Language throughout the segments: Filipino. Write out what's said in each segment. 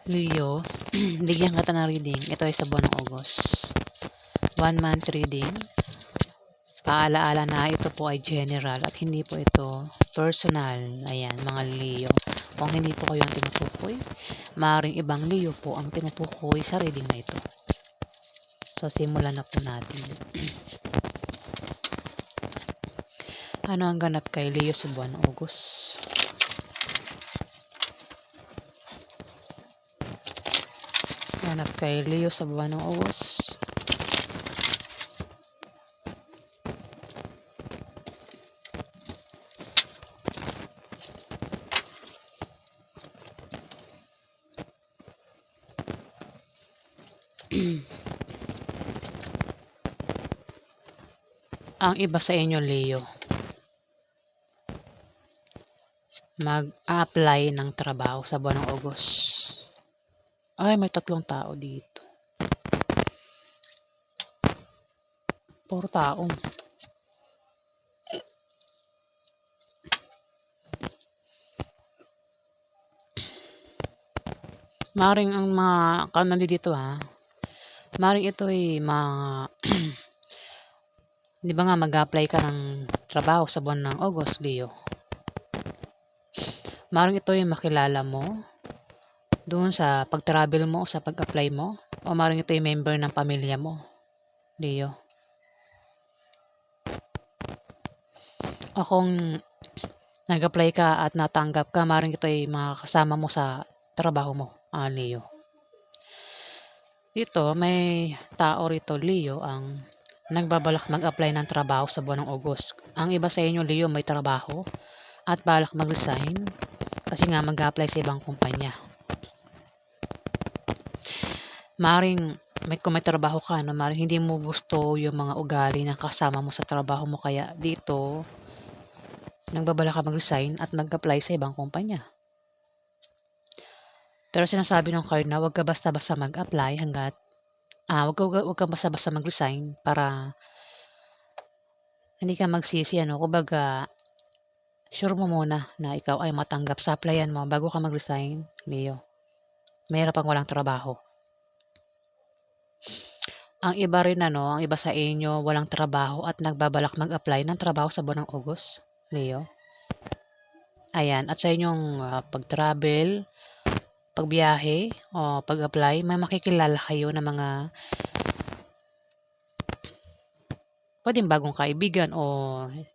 Leo, bigyan kita ng reading. Ito ay sa buwan ng August. 1 month reading. Paalaala na ito po ay general at hindi po ito personal. Ayan, mga Leo. Kung hindi po kayo ang tinutukoy, maaaring ibang Leo po ang tinutukoy sa reading na ito. So, simulan na po natin. Ano ang ganap kay Leo sa buwan ng August? Ganap kay Leo sa buwan ng August. Ang iba sa inyo, Leo, mag-apply ng trabaho sa buwan ng August. Ay, may 3 tao dito. 4 tao. Maring ang mga kanandi dito maring ito ay di ba nga mag-apply ka ng trabaho sa buwan ng August, Leo? Maring ito ay makilala mo doon sa pag-travel mo o sa pag-apply mo, o maring ito ay member ng pamilya mo, Leo. O kung nag-apply ka at natanggap ka, maring ito ay mga kasama mo sa trabaho mo, Leo. Dito, may tao rito, Leo, ang nagbabalak mag-apply ng trabaho sa buwan ng August. Ang iba sa inyo, Leo, may trabaho at balak mag-resign kasi nga mag-apply sa ibang kumpanya. Maring kung may trabaho ka, maring hindi mo gusto yung mga ugali ng kasama mo sa trabaho mo, kaya dito nagbabalak ka mag-resign at mag-apply sa ibang kumpanya. Pero sinasabi ng card na huwag ka basta-basta mag-apply hanggat huwag ka basta-basta mag-resign para hindi ka magsisi, kumbaga sure mo muna na ikaw ay matanggap sa applyan mo bago ka mag-resign, Leo. Mayroon pang walang trabaho. Ang iba rin, ang iba sa inyo walang trabaho at nagbabalak mag-apply ng trabaho sa buwan ng August, Leo. Ayan, at sa inyong pag-travel, pagbiyahe o pag-apply, may makikilala kayo ng mga pwedeng bagong kaibigan o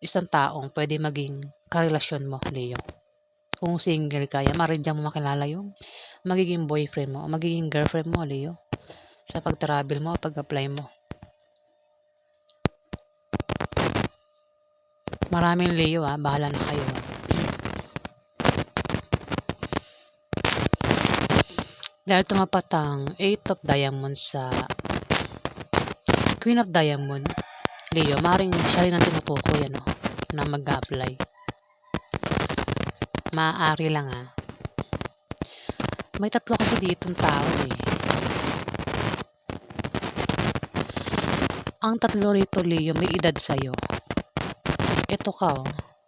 isang taong pwede maging karelasyon mo, Leo. Kung single ka, maaaring diyan mo makilala yung magiging boyfriend mo o magiging girlfriend mo, Leo, sa pag-travel mo o pag-apply mo. Maraming Leo, bahala na kayo. Dahil tumapat ang 8 of Diamonds sa Queen of Diamond, Leo, maaaring siya rin ang tinutukoy, na mag-apply. Maaari lang, May 3 kasi ditong tao, Ang 3 rito, Leo, may edad sa'yo. Ito ka,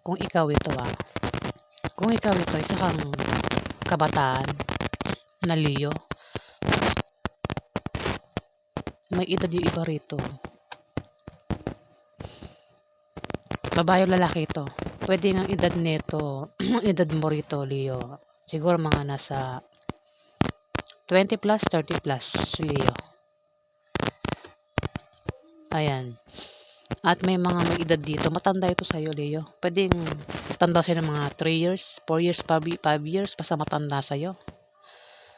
kung ikaw ito, Kung ikaw ito, isa kang kabataan na Leo, may edad yung iba rito. Babae o lalaki ito. Pwede nga edad nito, edad mo rito, Leo. Siguro mga nasa 20 plus, 30 plus, Leo. Ayan. At may mga may edad dito. Matanda ito sa'yo, Leo. Pwedeng matanda sa'yo ng mga 3 years, 4 years, 5 years, basta matanda sa'yo.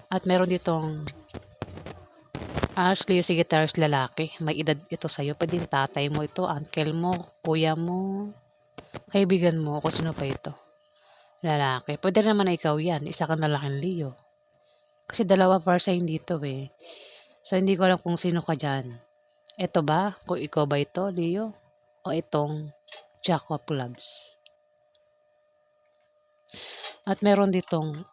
At meron ditong Leo, sige, Taurus lalaki. May edad ito sa'yo. Pwedeng tatay mo ito, uncle mo, kuya mo, kaibigan mo, kung sino pa ito. Lalaki. Pwede naman na ikaw yan. Isa kang lalaking Leo. Kasi 2 person dito, So, hindi ko alam kung sino ka dyan. Ito ba? Kung ikaw ba ito, Leo? O itong Jack of Clubs? At meron ditong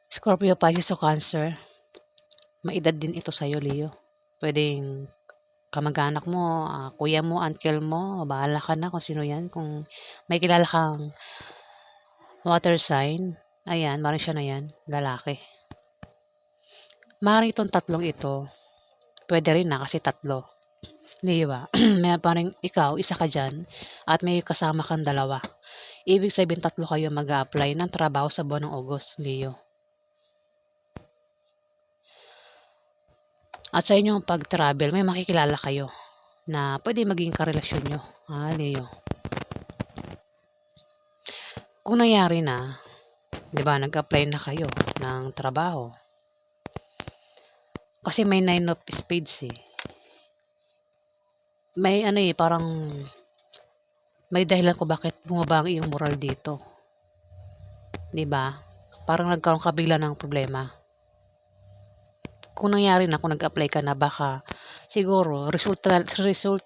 Scorpio, Pisces o Cancer. May edad din ito sa'yo, Leo. Pwedeng kamag-anak mo, kuya mo, uncle mo, bahala ka na kung sino yan. Kung may kilala kang Water sign. Ayan, maaaring siya na yan, lalaki. Maaaring itong tatlong ito, pwede rin na kasi tatlo. Di ba? May parang ikaw, isa ka dyan, at may kasama kang dalawa. Ibig sabihin tatlo kayo mag-a-apply ng trabaho sa buwan ng August, Leo. At sa inyong pag-travel, may makikilala kayo na pwede maging karelasyon nyo. Leo. Kung nangyari na, di ba, nag-apply na kayo ng trabaho. Kasi may 9 of spades eh. May parang may dahilan ko bakit bumaba ang iyong moral dito. Di ba? Parang nagkaroon ka bigla ng problema. Kung nangyari na, kung nag-apply ka na, baka siguro resulta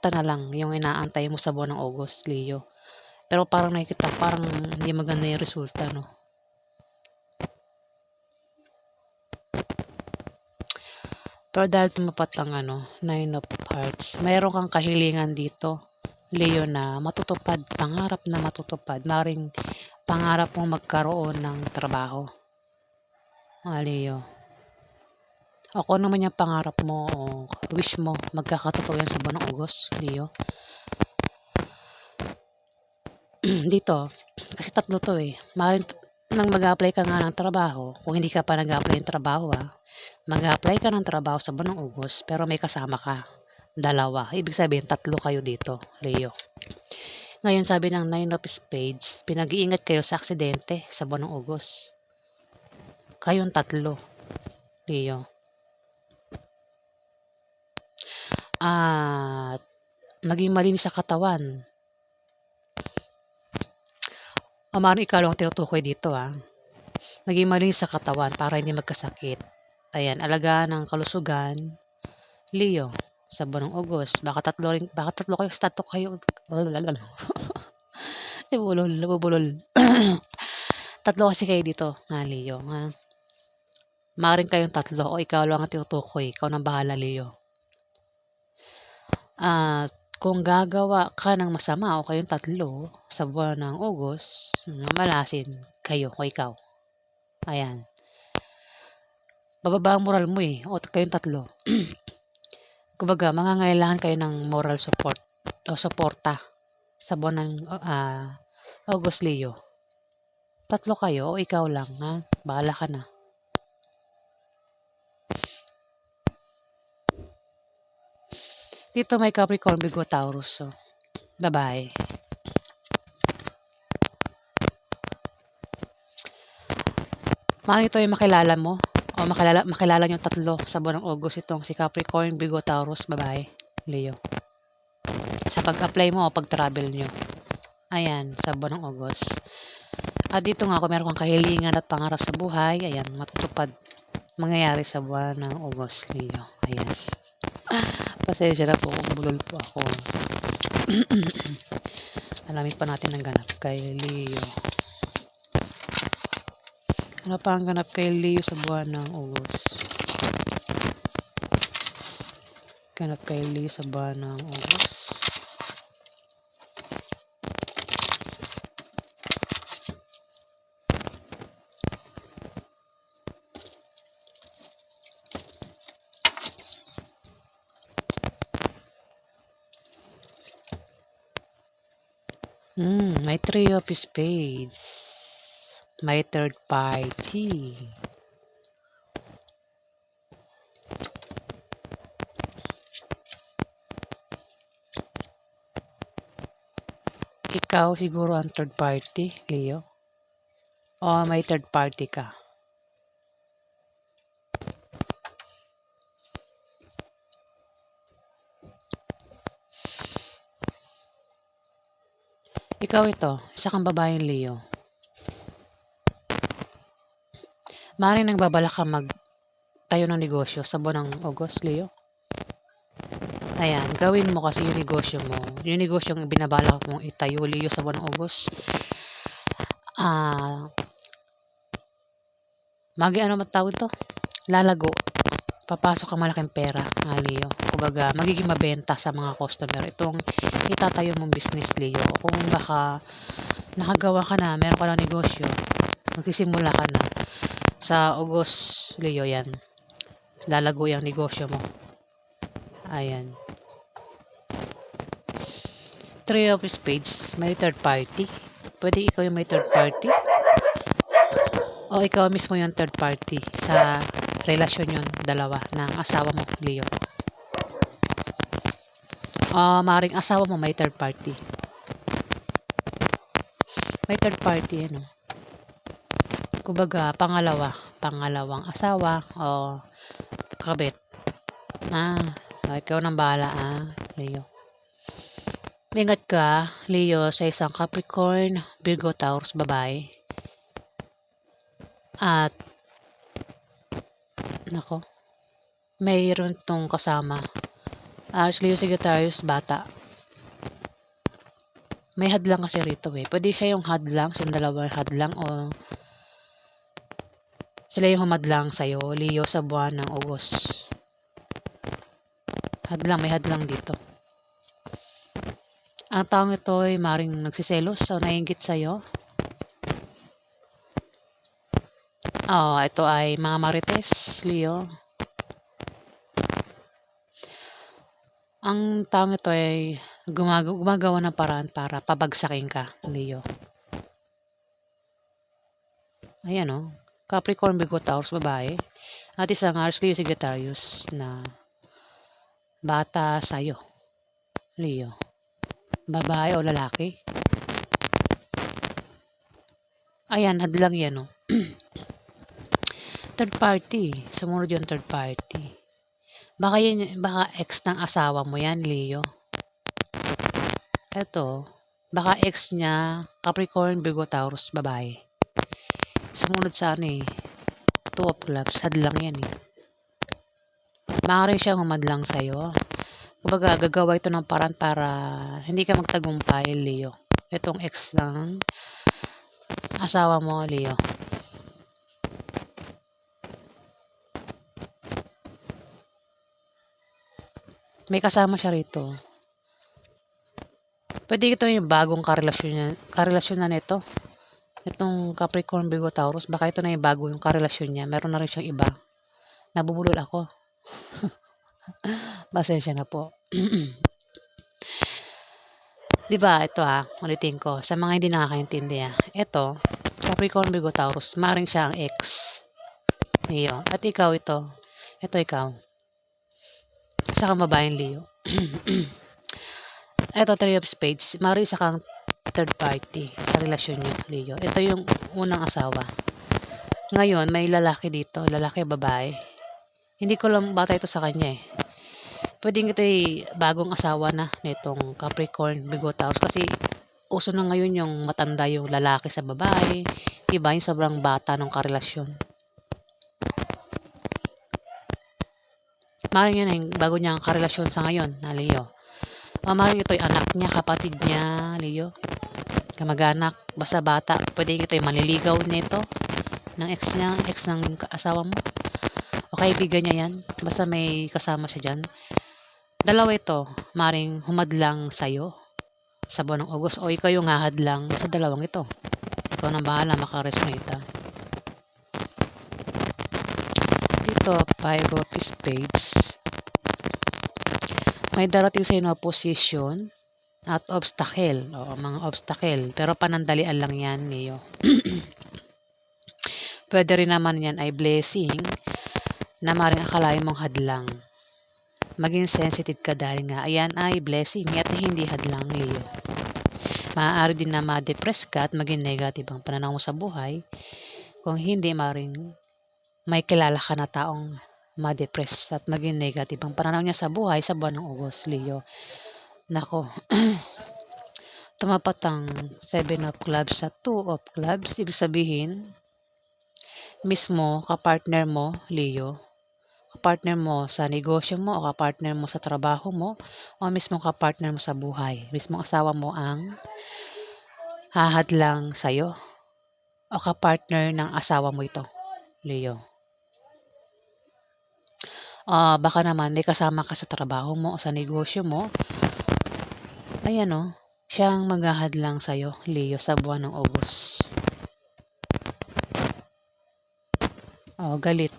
na lang yung inaantay mo sa buwan ng August, Leo. Pero parang nakikita, parang hindi maganda yung resulta, no? Pero dahil tumapat ang 9 of Hearts, mayroon kang kahilingan dito, Leo, na matutupad, pangarap na matutupad. Maring pangarap mong magkaroon ng trabaho. Leo. Ako naman yung pangarap mo o wish mo, magkakatotoo yan sa buwan ng August, Leo. Dito, kasi tatlo to eh. Maring nang mag-apply ka nga ng trabaho, kung hindi ka pa nag-apply ng trabaho mag-apply ka ng trabaho sa buwan ng August, pero may kasama ka. Dalawa. Ibig sabihin, tatlo kayo dito, Leo. Ngayon, sabi ng 9 of Spades, pinag-iingat kayo sa aksidente sa buwan ng August. Kayong tatlo, Leo. At maging malinis sa katawan. Maaaring ikaw lang tinutukoy dito Maging malinis sa katawan para hindi magkasakit. Ayan, alagaan ng kalusugan, Leo, sa buwan ng August. Baka tatlo kayo. Nabubulol. Tatlo kasi kayo dito, Leo, Maaaring kayong tatlo o ikaw lang ang tinutukoy. Ikaw nang bahala, Leo. At kung gagawa ka ng masama o kayong tatlo sa buwan ng August, malasin kayo o ikaw. Ayan. Bababa ang moral mo o kayong tatlo. Kumbaga, mangangailangan kayo ng moral support o suporta sa buwan ng August, Leo. Tatlo kayo o ikaw lang, Bahala ka na. Dito may Capricorn, Virgo, Taurus. So, bye-bye. Maaaring ito yung makilala mo o makilala nyo tatlo sa buwan ng August, itong si Capricorn, Virgo, Taurus, babae, Leo. Sa pag-apply mo o pag-travel nyo. Ayan, sa buwan ng August. At dito nga, kung meron kang kahilingan at pangarap sa buhay, ayan, matutupad, mangyayari sa buwan ng August, Leo. Ayan. Pasensya na po kung bulol po ako. Alamin pa natin ang ganap kay Leo. Ano pa ang ganap kay Leo sa buwan ng August? Ganap kay Leo sa buwan ng August. May 3 of Spades. May third party. Ikaw siguro ang third party, Leo. O may third party ka. Ikaw ito, isa kang babaeng Leo. Maaaring nagbabalak ka magtayo ng negosyo sa buwan ng August, Leo. Ayan, gawin mo kasi yung negosyo mo. Yung negosyo yung binabalak mong itayo, Leo, sa buwan ng August. Matawag to? Lalago. papasok ang malaking pera, Leo. Kumbaga, magiging mabenta sa mga customer itong itatayo mong business, Leo. Kung baka nakagawa ka na, meron ka ng negosyo, magsisimula ka na, sa August, Leo, yan. Lalago yung negosyo mo. Ayan. Three of Spades, may third party. Pwede ikaw yung may third party. O ikaw mismo yung third party sa relasyon yun, dalawa, ng asawa mo, Leo. Maring asawa mo may third party. May third party, ano. Kumbaga, pangalawang asawa o kabit. Ikaw nang bahala, Leo. Ingat ka, Leo, sa isang Capricorn, Virgo, Taurus, babae. At, nako, mayroon tong kasama. Aries, Leo, Sagittarius, bata. May hadlang kasi rito eh. Pwede siya yung hadlang, silang dalawa yung hadlang o sila yung humadlang sa'yo, Leo, sa buwan ng August. May hadlang dito. Ang taong ito ay maring nagsiselos o naiinggit sa'yo. Ito ay mga marites, Leo. Ang taong ito ay gumagawa ng paraan para pabagsakin ka, Leo. Ayan Capricorn, Virgo, Taurus, babae. At isang Aries, Leo, Sagittarius na bata sa'yo, Leo. Babae o lalaki. Ayan, hadlang yan Third party. Sumunod yung third party. Baka ex ng asawa mo yan, Leo. Eto, baka ex niya, Capricorn, Virgo, Taurus, babae. Sumunod sa Two of Clubs, hadlang yan Maaari siyang humadlang sa'yo. Kumbaga, gagawa ito ng paraan para hindi ka magtagumpay, Leo. Itong ex ng asawa mo, Leo. May kasama siya rito. Pwede ito yung bagong karelasyon na nito. Itong Capricorn, Virgo, Taurus, baka ito na yung bago yung karelasyon niya. Meron na rin siyang iba. Nabubulol ako. Pasensya na po. Diba, ito ulitin ko. Sa mga hindi nakakaintindi ito, Capricorn, Virgo, Taurus, maring siya ang ex. Leo. At ikaw ito. Ito ikaw. Isa kang babaeng Leo. Ito, Three of Spades. Maring isa kang third party sa relasyon niyo, Leo. Ito yung unang asawa. Ngayon, may lalaki dito. Lalaki, babae. Hindi ko lang bata ito sa kanya Pwedeng ito bagong asawa na nitong Capricorn, Virgo, Taurus. Kasi uso na ngayon yung matanda yung lalaki sa babae. Diba? Yung sobrang bata ng karelasyon. Maring yan yung bago niyang karelasyon sa ngayon na Leo. Maring ito yung anak niya, kapatid niya, Leo. Kamag-anak, basta bata. Pwedeng ito yung manliligaw nito ng ex niya, ex ng asawa mo. O kaibigan niya yan. Basta may kasama siya dyan. Dalawa ito, maring humadlang sa'yo sa buwan ng August o ikaw yung hahadlang sa dalawang ito. Ikaw na bahala, makaresonate. Dito, Five of Spades. May darating sa inyo position at obstacle. Mga obstacle. Pero panandalian lang yan, Leo. Pwede rin naman yan ay blessing na maring akalain mong hadlang. Maging sensitive ka dahil nga ayan ay blessing at hindi hadlang, Leo. Maaari din na ma-depress ka at maging negative ang pananaw mo sa buhay. Kung hindi, maring may kilala ka na taong ma-depress at maging negative ang pananaw niya sa buhay sa buwan ng August, Leo. Nako. Tumapat ang 7 of Clubs sa 2 of Clubs. Ibig sabihin, mismo kapartner mo, Leo, kapartner mo sa negosyo mo o kapartner mo sa trabaho mo o mismo kapartner mo sa buhay. Mismo asawa mo ang hahadlang sa'yo o kapartner ng asawa mo ito, Leo. Baka naman may kasama ka sa trabaho mo o sa negosyo mo. Ayan siyang maghahadlang sa'yo, Leo, sa buwan ng August. Galit.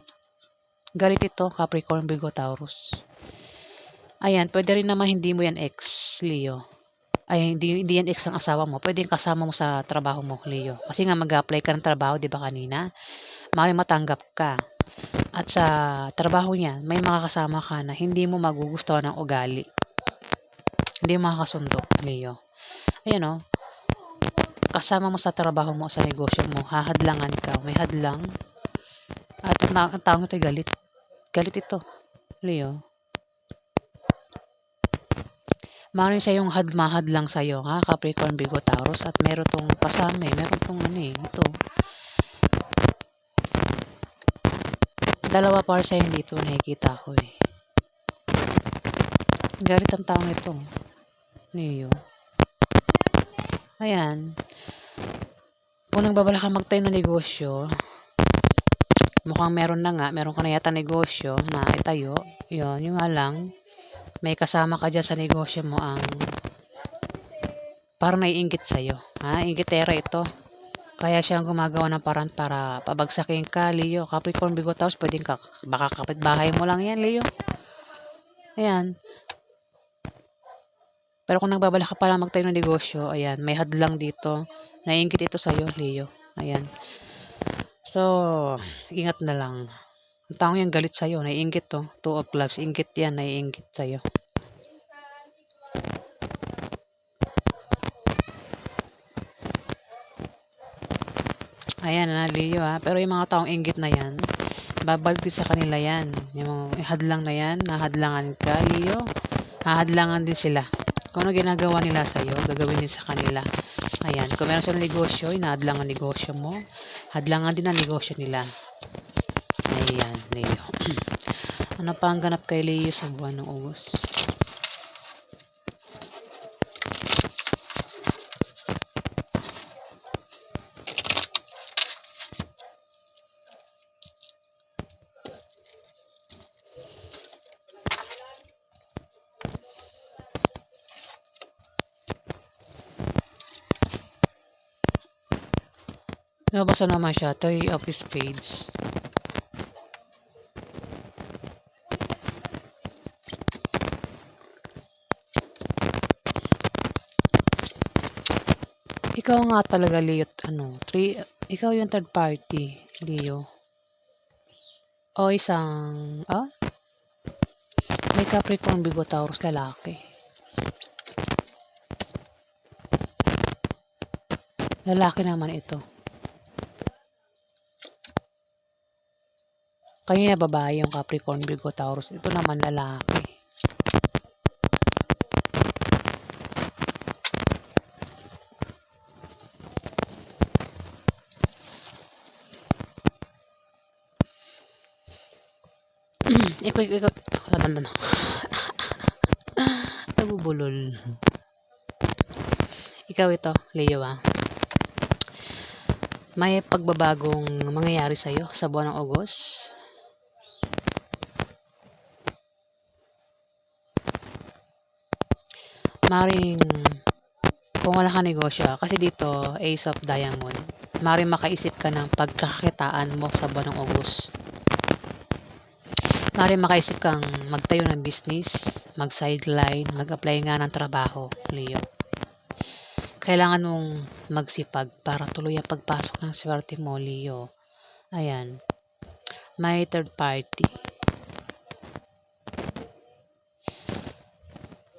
Galit ito, Capricorn, Virgo, Taurus. Ayan, pwede rin naman hindi mo yan ex, Leo. Ay, hindi yan ex ng asawa mo. Pwede kasama mo sa trabaho mo, Leo. Kasi nga mag-apply ka ng trabaho, di ba kanina? Maaaring matanggap ka. At sa trabaho niya, may mga kasama ka na hindi mo magugustuhan ng ugali. Hindi mo makakasundo, Leo. Ayan kasama mo sa trabaho mo, sa negosyo mo, hahadlangan ka, may hadlang. At ang taong ito galit. Galit ito, Leo. Maaaring siya yung mahadlang sa'yo, ha? Capricorn, Virgo, Taurus. At meron tong kasama, meron tong ito. Dalawa para sa'yo dito, nakikita ko Galit ang taong ito, Leo. Ayan. Kung nagbabala ka magtayo ng negosyo, mukhang meron ka na yata negosyo na itayo. Yun, yung nga lang, may kasama ka dyan sa negosyo mo ang parang naiinggit sa'yo. Inggitera ito. Kaya siyang gumagawa ng paraan para pabagsakin ka, Leo. Capricorn, Virgo, Taurus, baka kapitbahay mo lang yan, Leo. Ayan. Pero kung nagbabala ka pala magtayo ng negosyo, ayan, may hadlang dito. Naiinggit ito sa'yo, Leo. Ayan. So, ingat na lang. Ang taong yan galit sa'yo, naiinggit to. 2 of Clubs, inggit yan, naiinggit sa'yo. Ayan Leo Pero yung mga taong inggit na yan, babalik din sa kanila yan. Yung hadlang na yan, nahadlangan ka, Leo. Hahadlangan din sila. Kung ano ginagawa nila sa'yo, gagawin din sa kanila. Ayan, kung meron silang negosyo, inahadlangan negosyo mo. Hadlangan din ang negosyo nila. Ayan, Leo. Ano pa ang ganap kay Leo sa buwan ng August? Nabasa naman siya, 3 of Spades. Ikaw nga talaga, Leo, ikaw yung third party, Leo. O isang, may Capricorn, Virgo, Taurus, lalaki. Lalaki naman ito. Kanina babae yung Capricorn, Virgo, Taurus. Ito naman lalaki. Ikaw, nabubulol. Ikaw ito, Leo May pagbabagong mangyayari sa'yo sa buwan ng August. Maring kung wala ka negosyo, kasi dito, Ace of Diamond, maring makaisip ka ng pagkakakitaan mo sa buwan ng August. Maring makaisip kang magtayo ng business, mag-sideline, mag-apply nga ng trabaho, Leo. Kailangan mong magsipag para tuloy ang pagpasok ng swerte mo, Leo. Ayan. May third party.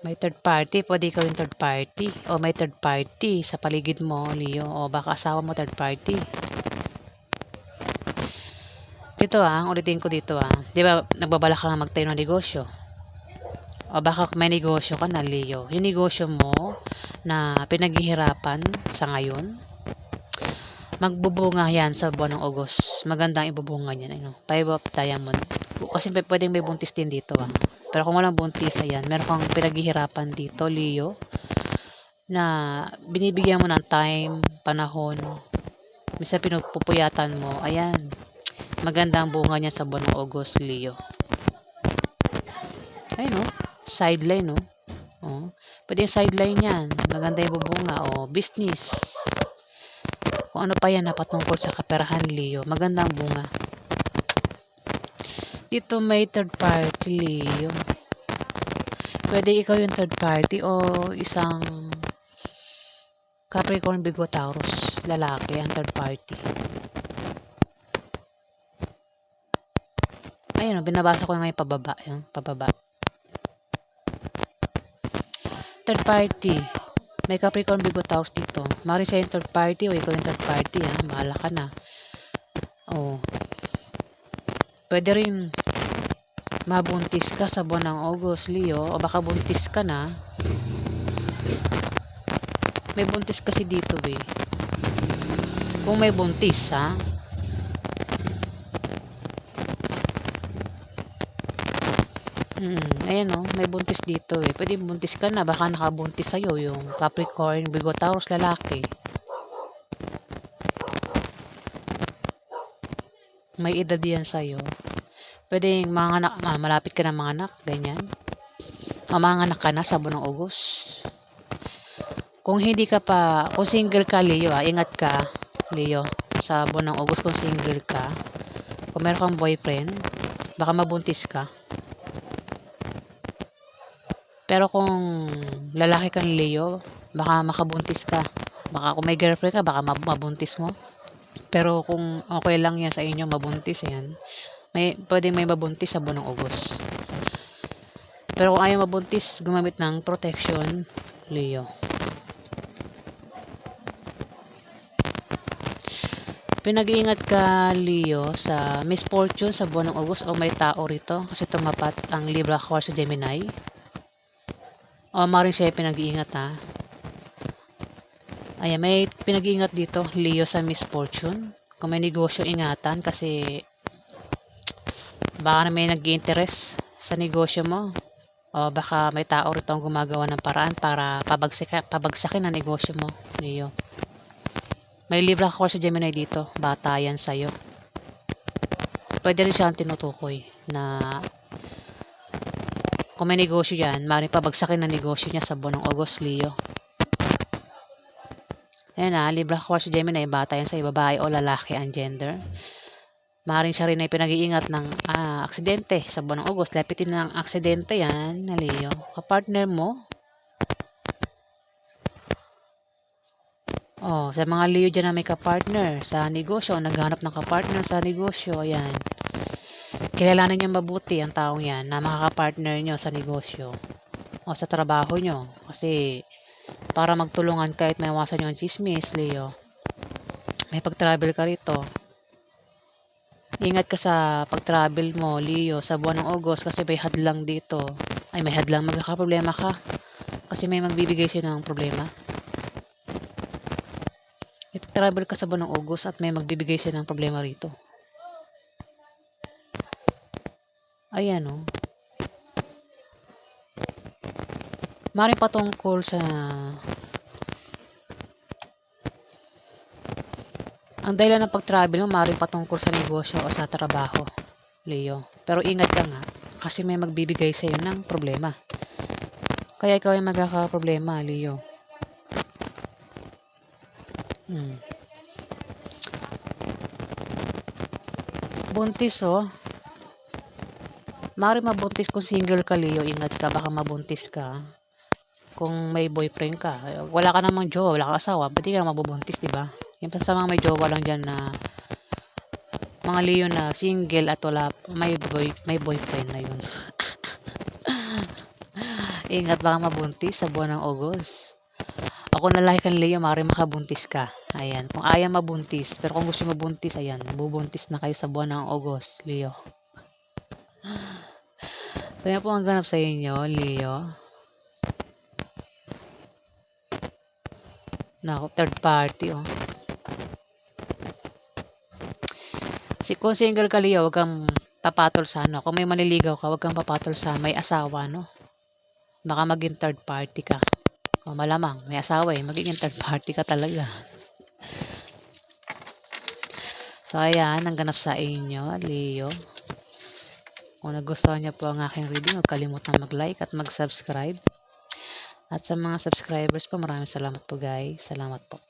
May third party. Pwede ikaw yung third party. O may third party sa paligid mo, Leo. O baka asawa mo third party. Dito ulitin ko dito Di ba nagbabala ka magtayo ng negosyo? O baka may negosyo ka na, Leo. Yung negosyo mo na pinaghihirapan sa ngayon, magbubunga yan sa buwan ng August. Magandang ibubunga yan. 5 of Diamond. Kasi pwedeng may buntis din dito Pero kung walang buntis, ayan, meron kang pinaghihirapan dito, Leo, na binibigyan mo ng time, panahon, minsan pinupuyatan mo, ayan, magandang bunga niya sa buwan ng August, Leo. Ayun, oh, sideline, oh. Oh, pwede yung sideline yan. Maganda yung bubunga. Oh, business. Kung ano pa yan na patungkol sa kaperahan, Leo. Magandang bunga. Dito may third party, Leo. Pwede ikaw yung third party o isang Capricorn Virgo Taurus. Lalaki ang third party. Ayun, oh, binabasa ko ngayon pababa. Yung pababa. Third party. May Capricorn Virgo Taurus dito. Mari siya yung third party o ikaw yung third party, ha. Bahala ka na. Oh. Pwede rin mabuntis ka sa buwan ng August, Leo. O baka buntis ka na. May buntis kasi dito, eh. Kung may buntis, ha. Ayan, oh, may buntis dito, eh. Pwede buntis ka na. Baka nakabuntis sa'yo yung Capricorn Virgo Taurus lalaki. May edad yan sa'yo. Pwede mga anak, malapit ka na mga anak, ganyan. O mga anak ka na sa buwan ng August. Kung hindi ka pa, kung single ka, Leo, ingat ka, Leo, sa buwan ng August kung single ka. Kung meron kang boyfriend, baka mabuntis ka. Pero kung lalaki kang Leo, baka makabuntis ka. Baka kung may girlfriend ka, baka mabuntis mo. Pero kung okay lang yan sa inyo, mabuntis yan. Pwedeng may mabuntis sa buwan ng August. Pero kung ayaw mabuntis, gumamit ng protection, Leo. Pinag-iingat ka, Leo, sa misfortune sa buwan ng August o may tao rito kasi tumapat ang Libra, Aquarius, Gemini. O maaaring siya pinag-iingat, ha. Ayan, may pinag-iingat dito, Leo, sa misfortune. Kung may negosyo, ingatan kasi baka na may nag-i-interest sa negosyo mo. O baka may tao rito ang gumagawa ng paraan para pabagsakin ang negosyo mo, Leo. May Libra, Aquarius, Gemini dito. Bata yan sa'yo. Pwede rin siya ang tinutukoy na kung may negosyo yan, maaaring pabagsakin ang negosyo niya sa buwan ng August, Leo. Ayan, Libra, Aquarius, Gemini. Bata yan sa'yo, babae o lalaki ang gender. Maaaring siya rin ay pinag-iingat ng aksidente sa buwan ng August. Lapitin ng aksidente yan, na Leo. Kapartner mo. Oh, sa mga Leo dyan na may kapartner sa negosyo, naghahanap ng kapartner sa negosyo, ayan. Kilalanin niyo mabuti ang taong yan na makakapartner nyo sa negosyo o sa trabaho nyo. Kasi para magtulungan kahit may iwasan nyo ang chismis, Leo. May pag-travel ka rito. Ingat ka sa pag-travel mo, Leo, sa buwan ng August kasi may hadlang dito. Ay, may hadlang, magkakaproblema ka. Kasi may magbibigay sa'yo ng problema. May pag-travel ka sa buwan ng August at may magbibigay sa'yo ng problema rito. Ayan, oh. Maaaring patungkol sa ang dahilan ng pag-travel mo, maaaring patungkol sa negosyo o sa trabaho, Leo. Pero ingat ka nga, kasi may magbibigay sa iyo ng problema. Kaya ikaw ay magkakaproblema, Leo. Buntis, oh. Maaaring mabuntis kung single ka, Leo. Ingat ka, baka mabuntis ka. Kung may boyfriend ka, wala ka namang jowa, wala kang asawa, ba't di ka mabubuntis, diba? Yung sa mga may jowa lang dyan na mga Leo na single at wala, may boyfriend na yun. Ingat baka mabuntis sa buwan ng August. O kung lalaki kang Leo, maaaring makabuntis ka. Ayan, kung ayaw mabuntis, pero kung gusto mabuntis, ayan, bubuntis na kayo sa buwan ng August, Leo. So yan po ang ganap sa inyo, Leo. Naku, third party, oh. Kung single ka, Leo, huwag kang papatol sa ano. Kung may maniligaw ka, huwag kang papatol sa may asawa, no? Baka maging third party ka. O malamang, may asawa magiging third party ka talaga. So, ayan, ang ganap sa inyo, Leo. Kung nagustuhan niyo po ang aking reading, huwag kalimutang mag-like at mag-subscribe. At sa mga subscribers po, maraming salamat po guys. Salamat po.